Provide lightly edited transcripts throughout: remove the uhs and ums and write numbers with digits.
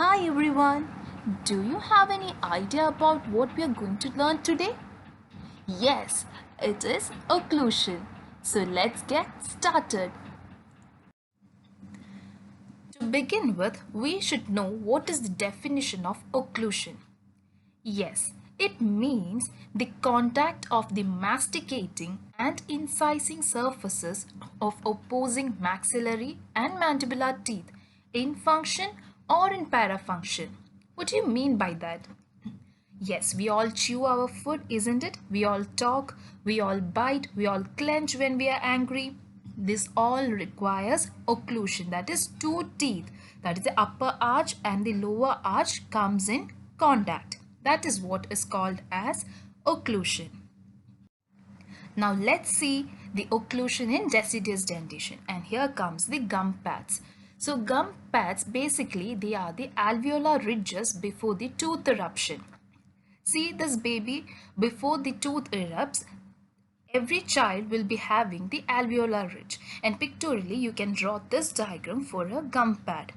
Hi everyone! Do you have any idea about what we are going to learn today? Yes, it is occlusion. So let's get started. To begin with, we should know what is the definition of occlusion. Yes, it means the contact of the masticating and incising surfaces of opposing maxillary and mandibular teeth in function or in parafunction. What do you mean by that? Yes, we all chew our food, isn't it? We all talk, we all bite, we all clench when we are angry. This all requires occlusion, that is two teeth, that is the upper arch and the lower arch comes in contact. That is what is called as occlusion. Now let's see the occlusion in deciduous dentition, and here comes the gum pads. So gum pads, basically they are the alveolar ridges before the tooth eruption. See this baby, before the tooth erupts, every child will be having the alveolar ridge, and pictorially you can draw this diagram for a gum pad.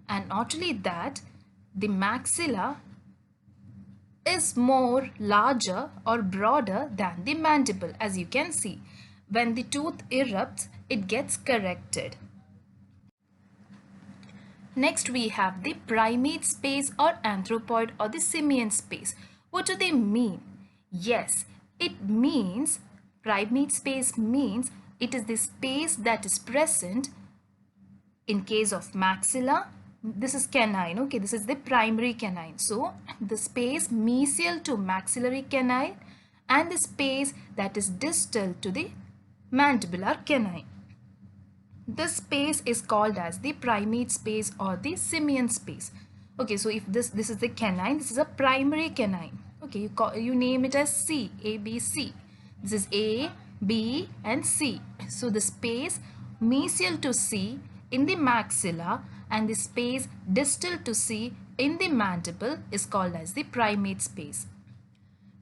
And not only that, the maxilla is more larger or broader than the mandible, as you can see. When the tooth erupts, it gets corrected. Next we have the primate space or anthropoid or the simian space. What do they mean? Yes, it means primate space means it is the space that is present in case of maxilla. This is canine, okay, this is the primary canine. So the space mesial to maxillary canine and the space that is distal to the mandibular canine. This space is called as the primate space or the simian space. Okay, so if this is the canine, this is a primary canine. Okay, you name it as C, A, B, C. This is A, B and C. So the space mesial to C in the maxilla and the space distal to C in the mandible is called as the primate space.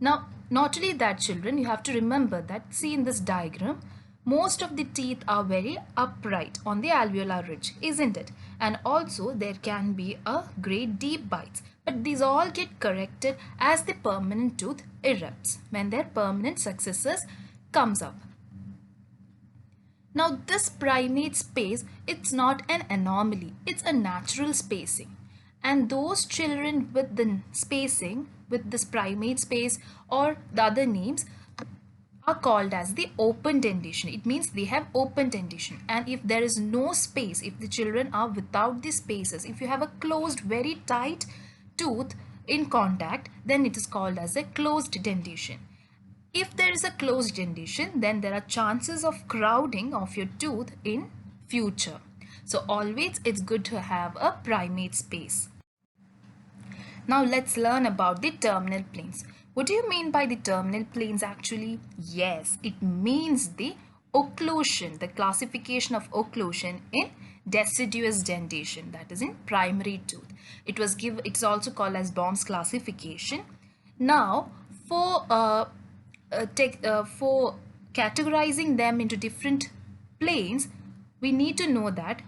Now, not only that, children, you have to remember that, see in this diagram, most of the teeth are very upright on the alveolar ridge, isn't it? And also there can be a great deep bites. But these all get corrected as the permanent tooth erupts, when their permanent successors comes up. Now this primate space, it's not an anomaly, it's a natural spacing. And those children with the spacing, with this primate space or the other names, are called as the open dentition. It means they have open dentition. And if there is no space, if the children are without the spaces, if you have a closed, very tight tooth in contact, then it is called as a closed dentition. If there is a closed dentition, then there are chances of crowding of your tooth in future. So always it's good to have a primate space. Now let's learn about the terminal planes. What do you mean by the terminal planes actually? Yes, it means the occlusion, the classification of occlusion in deciduous dentition, that is in primary tooth. It's also called as Baum's classification. Now for categorizing them into different planes, we need to know that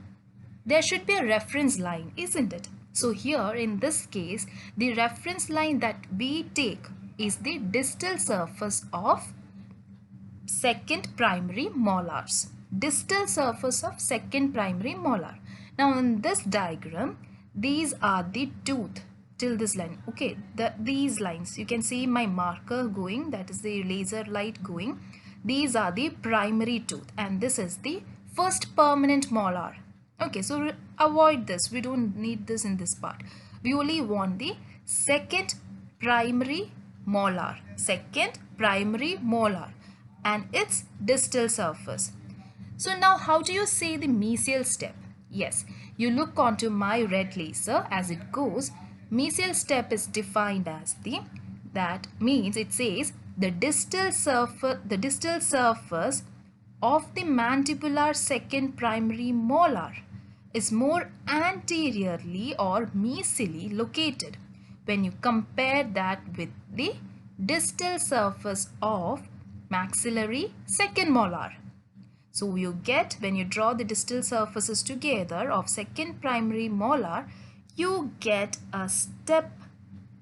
there should be a reference line, isn't it? So here in this case, the reference line that we take is the distal surface of second primary molars. Distal surface of second primary molar. Now in this diagram, these are the tooth till this line. Okay, these lines, you can see my marker going, that is the laser light going. These are the primary tooth and this is the first permanent molar. Okay, so avoid this. We don't need this in this part. We only want the second primary molar. Second primary molar and its distal surface. So now how do you say the mesial step? Yes, you look onto my red laser as it goes. Mesial step is defined as that means it says the distal surface of the mandibular second primary molar is more anteriorly or mesially located when you compare that with the distal surface of maxillary second molar. So you get, when you draw the distal surfaces together of second primary molar, you get a step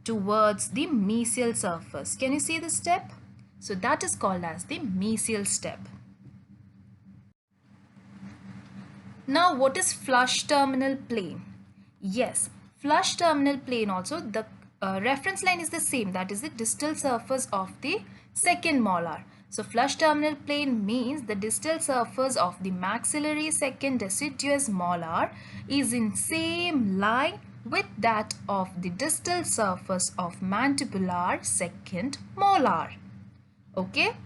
towards the mesial surface. Can you see the step? So that is called as the mesial step. Now what is flush terminal plane? Yes, flush terminal plane also, the reference line is the same, that is the distal surface of the second molar. So flush terminal plane means the distal surface of the maxillary second deciduous molar is in same line with that of the distal surface of mandibular second molar. Okay.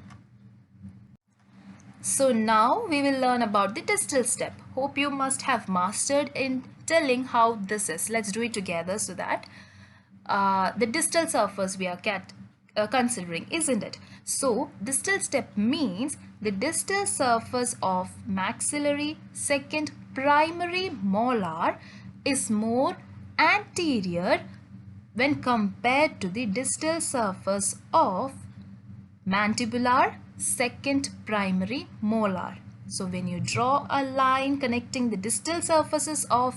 So now we will learn about the distal step. Hope you must have mastered in telling how this is. Let's do it together so that the distal surface we are considering, isn't it? So distal step means the distal surface of maxillary second primary molar is more anterior when compared to the distal surface of mandibular second primary molar. So when you draw a line connecting the distal surfaces of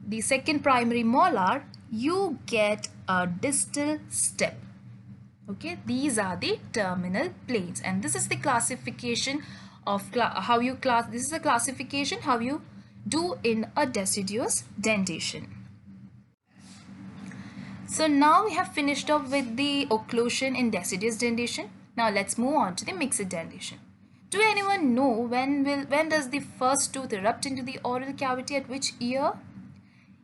the second primary molar, you get a distal step. Okay, these are the terminal planes, and this is the classification of how you do in a deciduous dentition. So now we have finished up with the occlusion in deciduous dentition. Now let's move on to the mixed dentition. Do anyone know when does the first tooth erupt into the oral cavity, at which year?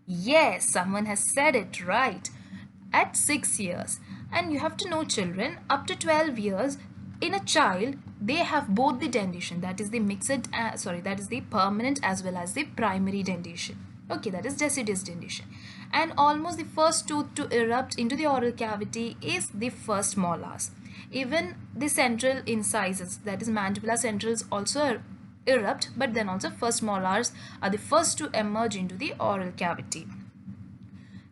Yes, someone has said it right. At 6 years. And you have to know, children, up to 12 years in a child, they have both the dentition, that is the that is the permanent as well as the primary dentition. Okay, that is deciduous dentition. And almost the first tooth to erupt into the oral cavity is the first molars. Even the central incisors, that is mandibular centrals, also erupt, but then also first molars are the first to emerge into the oral cavity.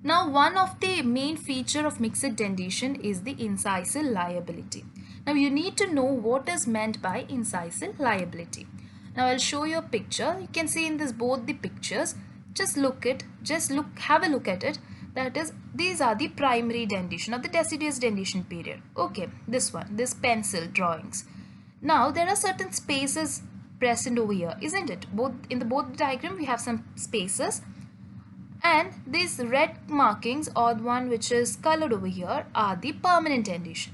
Now, one of the main feature of mixed dentition is the incisal liability. Now, you need to know what is meant by incisal liability. Now, I'll show you a picture. You can see in this both the pictures. Have a look at it. That is, these are the primary dentition of the deciduous dentition period. Okay, this pencil drawings. Now, there are certain spaces present over here, isn't it? Both diagram we have some spaces. And these red markings, or the one which is colored over here, are the permanent dentition.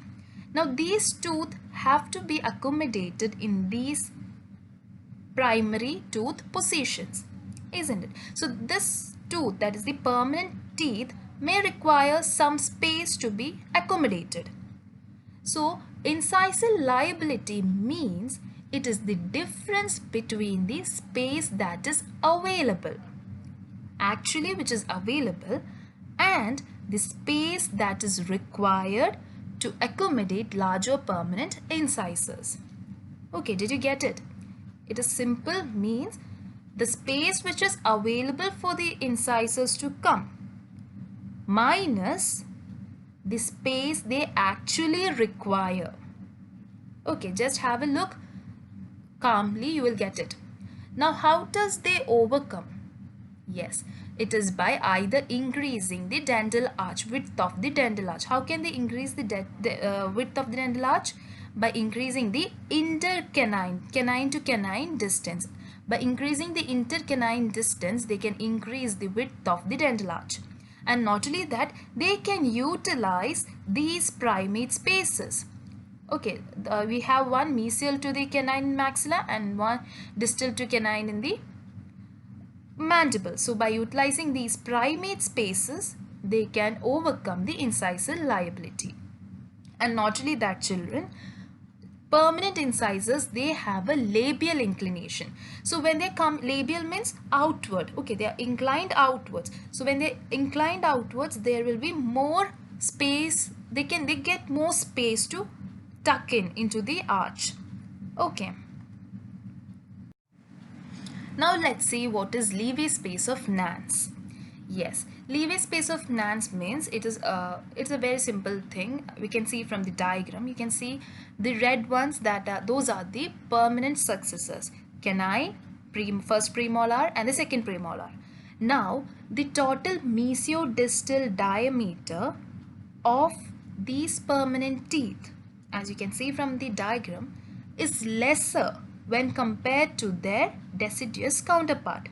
Now these tooth have to be accommodated in these primary tooth positions, isn't it? So this tooth, that is the permanent teeth, may require some space to be accommodated. So incisal liability means it is the difference between the space that is available, which is available, and the space that is required to accommodate larger permanent incisors. Okay, did you get it? It is simple, means the space which is available for the incisors to come minus the space they actually require. Okay, just have a look calmly, you will get it. Now, how does they overcome? Yes, it is by either increasing the dental arch, width of the dental arch. How can they increase the width of the dental arch? By increasing the canine to canine distance. By increasing the intercanine distance, they can increase the width of the dental arch. And not only that, they can utilize these primate spaces. Okay, we have one mesial to the canine maxilla and one distal to canine in the mandible. So by utilizing these primate spaces, they can overcome the incisal liability. And not only that, children, permanent incisors, they have a labial inclination. So when they come, labial means outward. Okay, they are inclined outwards. So when they inclined outwards, there will be more space. They get more space to tuck into the arch. Okay. Now let's see what is Levy space of Nance. Yes, Levy space of Nance means it's a very simple thing. We can see from the diagram. You can see the red ones, those are the permanent successors. Canine, first premolar and the second premolar. Now, the total mesiodistal diameter of these permanent teeth, as you can see from the diagram, is lesser when compared to their deciduous counterpart.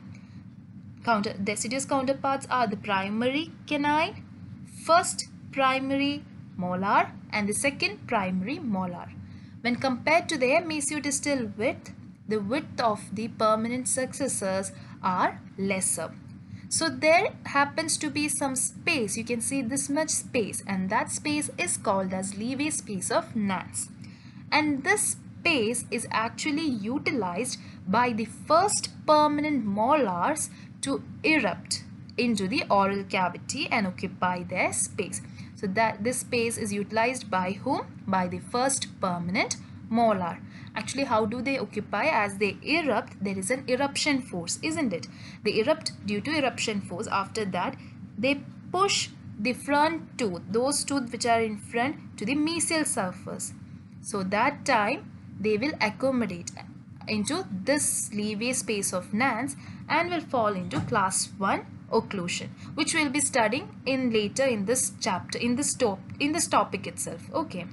Deciduous counterparts are the primary canine, first primary molar and the second primary molar. When compared to their mesiodistal width, the width of the permanent successors are lesser. So there happens to be some space, you can see this much space, and that space is called as Levy space of Nance. And this space is actually utilized by the first permanent molars to erupt into the oral cavity and occupy their space. So that this space is utilized by whom? By the first permanent molar. Actually, how do they occupy? As they erupt, there is an eruption force, isn't it? They erupt due to eruption force. After that, they push the front tooth, those teeth which are in front, to the mesial surface. So that time they will accommodate into this Levy space of Nance and will fall into class 1 occlusion, which we'll be studying in later in this chapter, in this topic itself. Okay.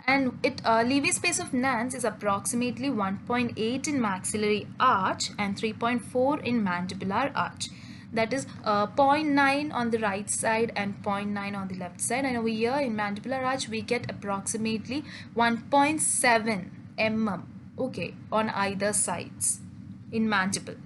And Levy space of Nance is approximately 1.8 in maxillary arch and 3.4 in mandibular arch. That is 0.9 on the right side and 0.9 on the left side. And over here in mandibular arch we get approximately 1.7 mm, okay, on either sides in mandible.